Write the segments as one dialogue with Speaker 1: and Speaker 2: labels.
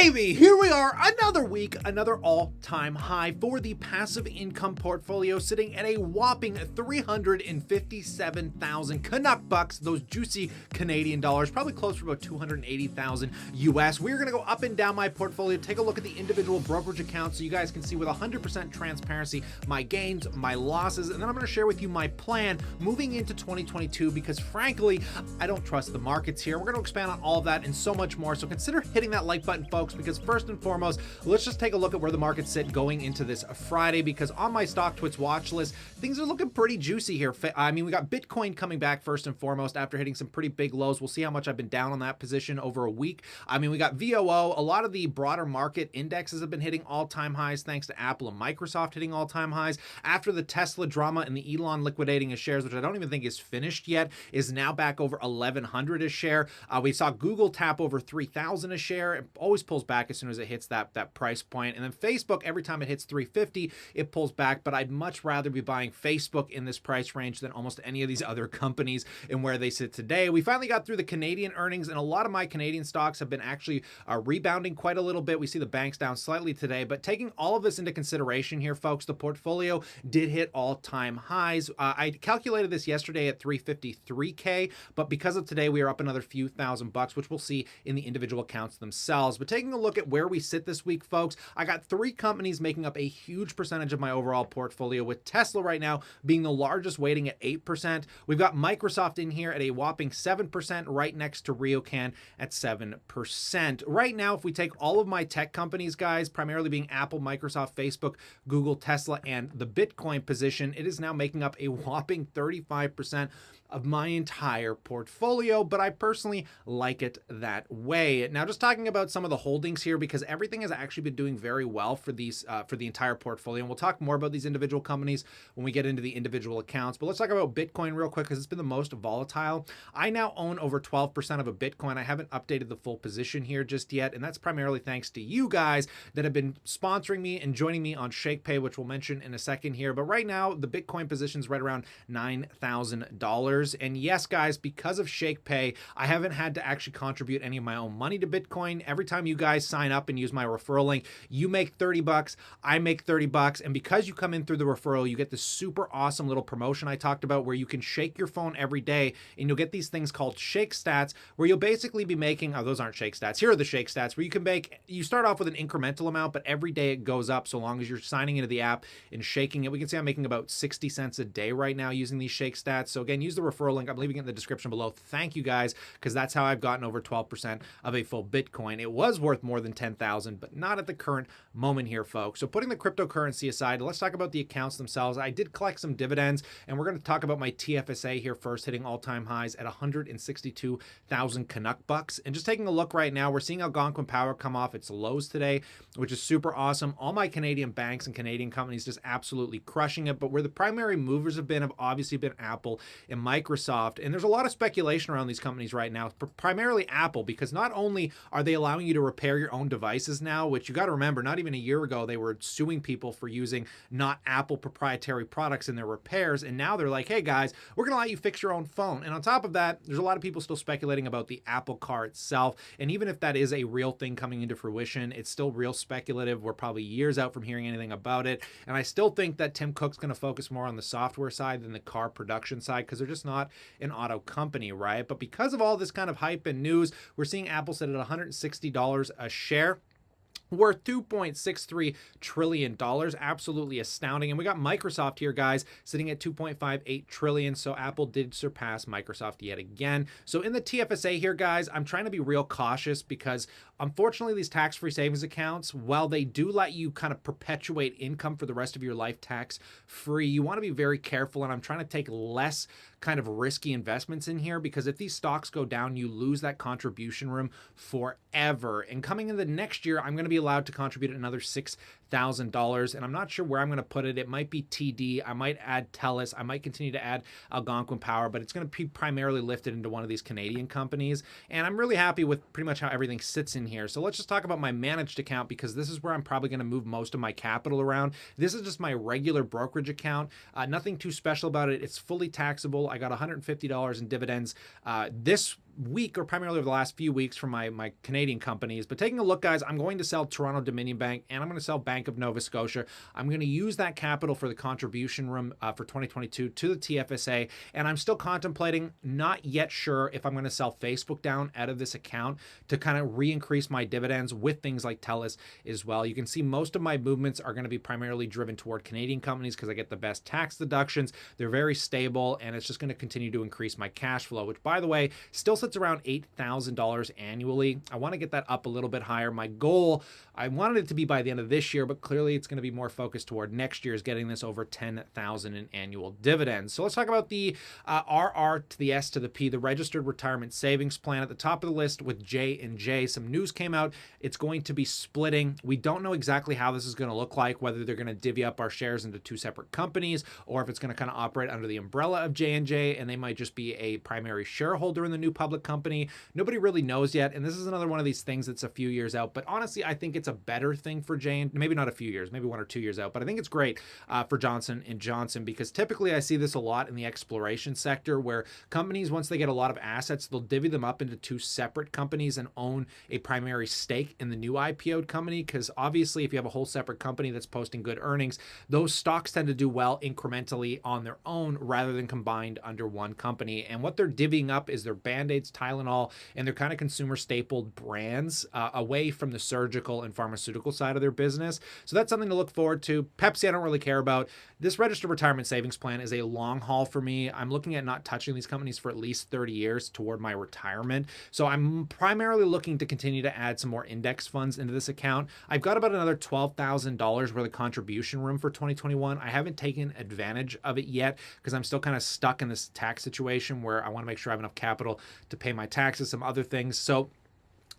Speaker 1: baby, here we are, another week, another all-time high for the passive income portfolio, sitting at a whopping 357,000 Canuck bucks, those juicy Canadian dollars, probably close to about 280,000 US. We're gonna go up and down my portfolio, take a look at the individual brokerage accounts so you guys can see with 100% transparency my gains, my losses, and then I'm gonna share with you my plan moving into 2022 because frankly, I don't trust the markets here. We're gonna expand on all of that and so much more, so consider hitting that like button, folks, because first and foremost, let's just take a look at where the markets sit going into this Friday, because on my StockTwits watch list, things are looking pretty juicy here. I mean, we got Bitcoin coming back first and foremost after hitting some pretty big lows. We'll see how much I've been down on that position over a week. I mean, we got VOO. A lot of the broader market indexes have been hitting all-time highs thanks to Apple and Microsoft hitting all-time highs. After the Tesla drama and the Elon liquidating his shares, which I don't even think is finished yet, is now back over 1,100 a share. We saw Google tap over 3,000 a share. It always pulls back as soon as it hits that price point. And then Facebook, every time it hits 350, it pulls back. But I'd much rather be buying Facebook in this price range than almost any of these other companies and where they sit today. We finally got through the Canadian earnings, and a lot of my Canadian stocks have been actually rebounding quite a little bit. We see the banks down slightly today, but taking all of this into consideration here, folks, the portfolio did hit all-time highs. I calculated this yesterday at 353K, but because of today, we are up another few thousand bucks, which we'll see in the individual accounts themselves. But taking a look at where we sit this week, folks, I got 3 companies making up a huge percentage of my overall portfolio, with Tesla right now being the largest, weighting at 8%. We've got Microsoft in here at a whopping 7%, right next to Ryokan at 7%. Right now, if we take all of my tech companies, guys, primarily being Apple, Microsoft, Facebook, Google, Tesla, and the Bitcoin position, it is now making up a whopping 35% of my entire portfolio, but I personally like it that way. Now, just talking about some of the holdings here, because everything has actually been doing very well for these for the entire portfolio, and we'll talk more about these individual companies when we get into the individual accounts. But let's talk about Bitcoin real quick, because it's been the most volatile. I now own over 12% of a Bitcoin. I haven't updated the full position here just yet, and that's primarily thanks to you guys that have been sponsoring me and joining me on Shakepay, which we'll mention in a second here. But right now, the Bitcoin position is right around $9,000. And yes, guys, because of Shakepay, I haven't had to actually contribute any of my own money to Bitcoin. Every time you guys sign up and use my referral link, you make 30 bucks, I make 30 bucks. And because you come in through the referral, you get this super awesome little promotion I talked about where you can shake your phone every day and you'll get these things called Shake Stats, where you'll basically be making, oh, those aren't Shake Stats. Here are the Shake Stats, where you can make, you start off with an incremental amount, but every day it goes up so long as you're signing into the app and shaking it. We can see I'm making about 60 cents a day right now using these Shake Stats. So again, use the referral link. I'm leaving it in the description below. Thank you guys, because that's how I've gotten over 12% of a full Bitcoin. It was worth more than 10,000, but not at the current moment here, folks. So putting the cryptocurrency aside, let's talk about the accounts themselves. I did collect some dividends, and we're going to talk about my TFSA here first, hitting all-time highs at 162,000 Canuck bucks. And just taking a look right now, we're seeing Algonquin Power come off its lows today, which is super awesome. All my Canadian banks and Canadian companies just absolutely crushing it, but where the primary movers have obviously been Apple and Microsoft. And there's a lot of speculation around these companies right now, primarily Apple, because not only are they allowing you to repair your own devices now, which you got to remember, not even a year ago, they were suing people for using not Apple proprietary products in their repairs. And now they're like, hey guys, we're going to let you fix your own phone. And on top of that, there's a lot of people still speculating about the Apple car itself. And even if that is a real thing coming into fruition, it's still real speculative. We're probably years out from hearing anything about it. And I still think that Tim Cook's going to focus more on the software side than the car production side, because they're just not an auto company, right? But because of all this kind of hype and news, we're seeing Apple sit at $160 a share, worth $2.63 trillion. Absolutely astounding. And we got Microsoft here, guys, sitting at $2.58 trillion. So Apple did surpass Microsoft yet again. So in the TFSA here, guys, I'm trying to be real cautious because unfortunately these tax-free savings accounts, while they do let you kind of perpetuate income for the rest of your life tax-free, you want to be very careful. And I'm trying to take less kind of risky investments in here, because if these stocks go down, you lose that contribution room forever. And coming into the next year, I'm going to be allowed to contribute another $6,000, and I'm not sure where I'm going to put it. It might be TD. I might add TELUS. I might continue to add Algonquin Power, but it's going to be primarily lifted into one of these Canadian companies. And I'm really happy with pretty much how everything sits in here. So let's just talk about my managed account, because this is where I'm probably going to move most of my capital around. This is just my regular brokerage account. Nothing too special about it. It's fully taxable. I got $150 in dividends this week, or primarily over the last few weeks, from my Canadian companies. But taking a look, guys, I'm going to sell Toronto Dominion Bank and I'm going to sell Bank of Nova Scotia. I'm going to use that capital for the contribution room for 2022 to the TFSA. And I'm still contemplating, not yet sure, if I'm going to sell Facebook down out of this account to kind of re-increase my dividends with things like TELUS as well. You can see most of my movements are going to be primarily driven toward Canadian companies because I get the best tax deductions. They're very stable, and it's just going to continue to increase my cash flow, which, by the way, still sits around $8,000 annually. I want to get that up a little bit higher. My goal, I wanted it to be by the end of this year, but clearly it's going to be more focused toward next year's getting this over $10,000 in annual dividends. So let's talk about the RR to the S to the P, the Registered Retirement Savings Plan. At the top of the list with J&J, some news came out. It's going to be splitting. We don't know exactly how this is going to look like, whether they're going to divvy up our shares into two separate companies, or if it's going to kind of operate under the umbrella of J&J, and they might just be a primary shareholder in the new public company. Nobody really knows yet, and this is another one of these things that's a few years out. But honestly, I think it's a better thing for J&J, maybe not a few years, maybe 1 or 2 years out, but I think it's great for Johnson & Johnson, because typically I see this a lot in the exploration sector, where companies, once they get a lot of assets, they'll divvy them up into two separate companies and own a primary stake in the new IPO'd company. Because obviously, if you have a whole separate company that's posting good earnings, those stocks tend to do well incrementally on their own rather than combined under one company. And what they're divvying up is their Band-Aids, Tylenol, and their kind of consumer stapled brands away from the surgical and pharmaceutical side of their business. So that's something to look forward to. Pepsi, I don't really care about. This Registered Retirement Savings Plan is a long haul for me. I'm looking at not touching these companies for at least 30 years toward my retirement. So I'm primarily looking to continue to add some more index funds into this account. I've got about another $12,000 worth of contribution room for 2021. I haven't taken advantage of it yet because I'm still kind of stuck in this tax situation where I want to make sure I have enough capital to pay my taxes, some other things. So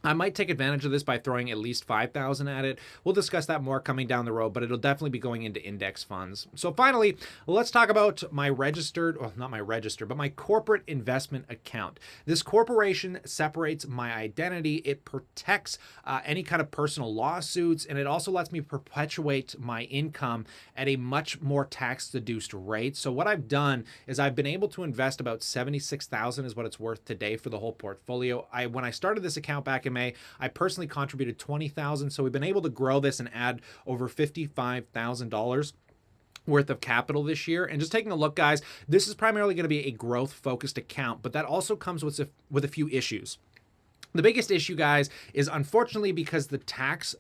Speaker 1: I might take advantage of this by throwing at least $5,000 at it. We'll discuss that more coming down the road, but it'll definitely be going into index funds. So finally, let's talk about my my corporate investment account. This corporation separates my identity. It protects any kind of personal lawsuits, and it also lets me perpetuate my income at a much more tax-deduced rate. So what I've done is I've been able to invest about $76,000 is what it's worth today for the whole portfolio. When I started this account back in May, I personally contributed $20,000. So we've been able to grow this and add over $55,000 worth of capital this year. And just taking a look, guys, this is primarily going to be a growth focused account, but that also comes with a few issues. The biggest issue, guys, is unfortunately because the tax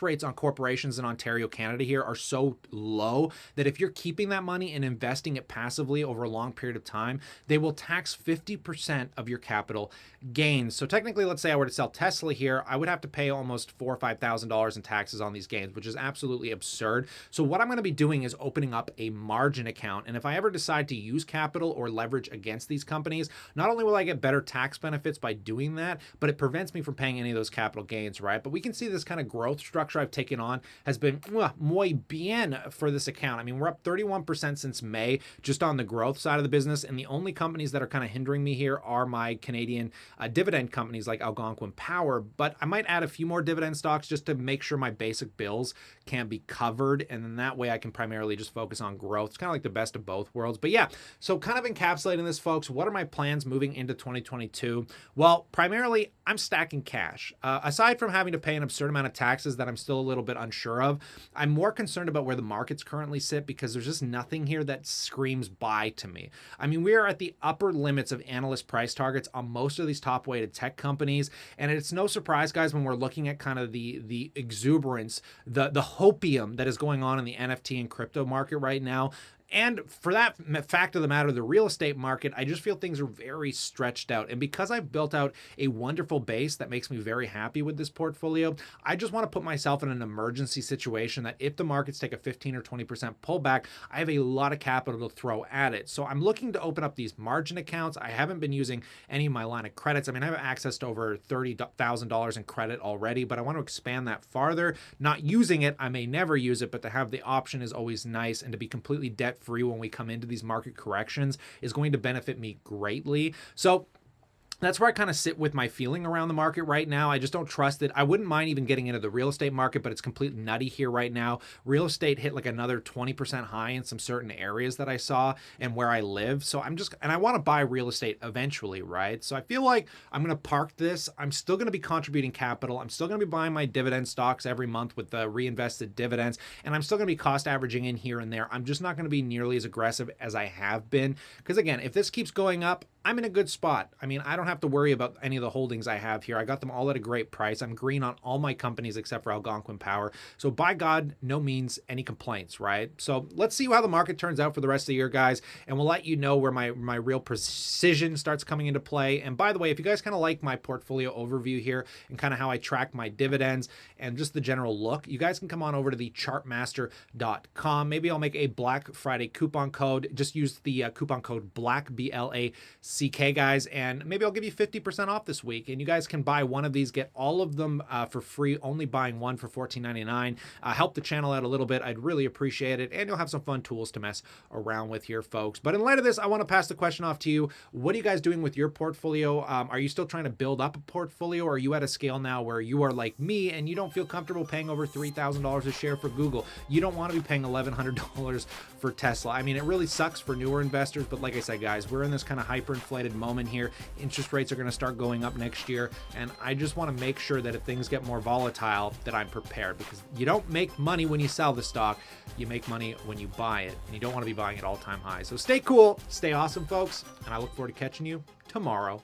Speaker 1: rates on corporations in Ontario, Canada here are so low that if you're keeping that money and investing it passively over a long period of time, they will tax 50% of your capital gains. So technically, let's say I were to sell Tesla here, I would have to pay almost $4,000 or $5,000 in taxes on these gains, which is absolutely absurd. So what I'm going to be doing is opening up a margin account. And if I ever decide to use capital or leverage against these companies, not only will I get better tax benefits by doing that, but it prevents me from paying any of those capital gains, right? But we can see this kind of growth structure I've taken on has been muy bien for this account. I mean, we're up 31% since May just on the growth side of the business, and the only companies that are kind of hindering me here are my Canadian dividend companies like Algonquin Power, but I might add a few more dividend stocks just to make sure my basic bills can be covered, and then that way I can primarily just focus on growth. It's kind of like the best of both worlds. But yeah, so kind of encapsulating this, folks, what are my plans moving into 2022? Well, primarily I'm stacking cash. Aside from having to pay an absurd amount of taxes that I'm still a little bit unsure of, I'm more concerned about where the markets currently sit because there's just nothing here that screams buy to me. I mean, we are at the upper limits of analyst price targets on most of these top weighted tech companies. And it's no surprise, guys, when we're looking at kind of the exuberance, the hopium that is going on in the NFT and crypto market right now. And for that fact of the matter, the real estate market, I just feel things are very stretched out. And because I've built out a wonderful base that makes me very happy with this portfolio, I just want to put myself in an emergency situation that if the markets take a 15 or 20% pullback, I have a lot of capital to throw at it. So I'm looking to open up these margin accounts. I haven't been using any of my line of credits. I mean, I have access to over $30,000 in credit already, but I want to expand that farther. Not using it, I may never use it, but to have the option is always nice, and to be completely debt-free when we come into these market corrections is going to benefit me greatly. So That's where I kind of sit with my feeling around the market right now. I just don't trust it. I wouldn't mind even getting into the real estate market, but it's completely nutty here right now. Real estate hit like another 20% high in some certain areas that I saw and where I live. So and I want to buy real estate eventually, right? So I feel like I'm going to park this. I'm still going to be contributing capital. I'm still going to be buying my dividend stocks every month with the reinvested dividends. And I'm still going to be cost averaging in here and there. I'm just not going to be nearly as aggressive as I have been. Because again, if this keeps going up, I'm in a good spot. I mean, I don't have to worry about any of the holdings I have here. I got them all at a great price. I'm green on all my companies except for Algonquin Power. So by God, no means any complaints, right? So let's see how the market turns out for the rest of the year, guys. And we'll let you know where my real precision starts coming into play. And by the way, if you guys kind of like my portfolio overview here and kind of how I track my dividends and just the general look, you guys can come on over to the chartmaster.com. Maybe I'll make a Black Friday coupon code. Just use the coupon code BLACK, BLACK, guys, and maybe I'll give you 50% off this week, and you guys can buy one of these, get all of them for free, only buying one for $14.99. Help the channel out a little bit. I'd really appreciate it, and you'll have some fun tools to mess around with here, folks. But in light of this, I want to pass the question off to you. What are you guys doing with your portfolio? Are you still trying to build up a portfolio, or are you at a scale now where you are like me and you don't feel comfortable paying over $3,000 a share for Google? You don't want to be paying $1,100 for Tesla. I mean, it really sucks for newer investors, but like I said, guys, we're in this kind of hyperinflated moment here. Interest rates are going to start going up next year, and I just want to make sure that if things get more volatile that I'm prepared, because you don't make money when you sell the stock, you make money when you buy it, and you don't want to be buying at all-time highs. So stay cool, stay awesome, folks, and I look forward to catching you tomorrow.